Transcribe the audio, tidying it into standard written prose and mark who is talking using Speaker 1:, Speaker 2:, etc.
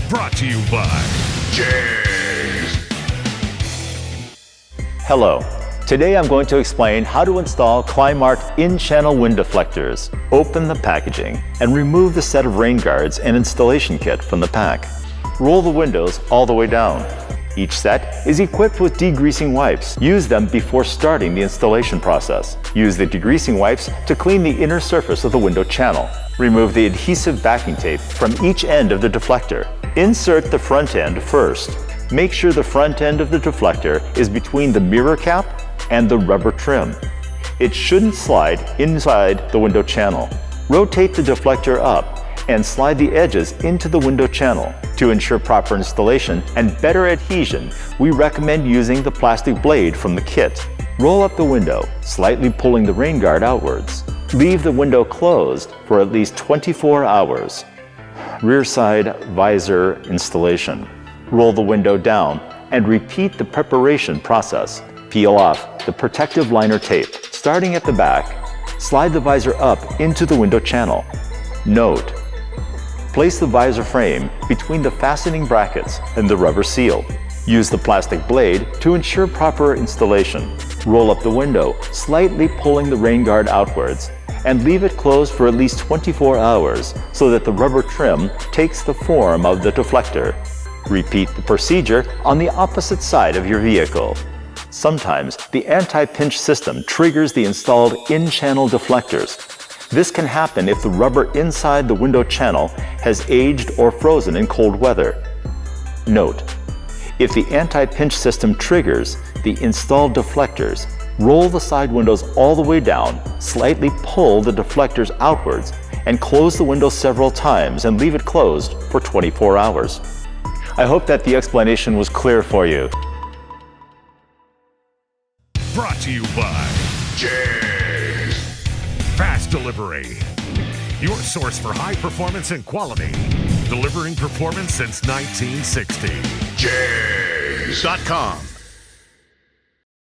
Speaker 1: Brought to you by JEGS.
Speaker 2: Hello. Today I'm going to explain how to install CLIM in-channel wind deflectors. Open the packaging and remove the set of rain guards and installation kit from the pack. Roll the windows all the way down. Each set is equipped with degreasing wipes. Use them before starting the installation process. Use the degreasing wipes to clean the inner surface of the window channel. Remove the adhesive backing tape from each end of the deflector. Insert the front end first. Make sure the front end of the deflector is between the mirror cap and the rubber trim. It shouldn't slide inside the window channel. Rotate the deflector up and slide the edges into the window channel. To ensure proper installation and better adhesion, we recommend using the plastic blade from the kit. Roll up the window, slightly pulling the rain guard outwards. Leave the window closed for at least 24 hours. Rear side visor installation. Roll the window down and repeat the preparation process. Peel off the protective liner tape. Starting at the back, slide the visor up into the window channel. Note: place the visor frame between the fastening brackets and the rubber seal. Use the plastic blade to ensure proper installation. Roll up the window, slightly pulling the rain guard outwards, and leave it closed for at least 24 hours so that the rubber trim takes the form of the deflector. Repeat the procedure on the opposite side of your vehicle. Sometimes the anti-pinch system triggers the installed in-channel deflectors. This can happen if the rubber inside the window channel has aged or frozen in cold weather. Note: if the anti-pinch system triggers the installed deflectors, roll the side windows all the way down, slightly pull the deflectors outwards, and close the window several times and leave it closed for 24 hours. I hope that the explanation was clear for you.
Speaker 1: Brought to you by JEGS. Fast delivery. Your source for high performance and quality. Delivering performance since 1960. JEGS.com.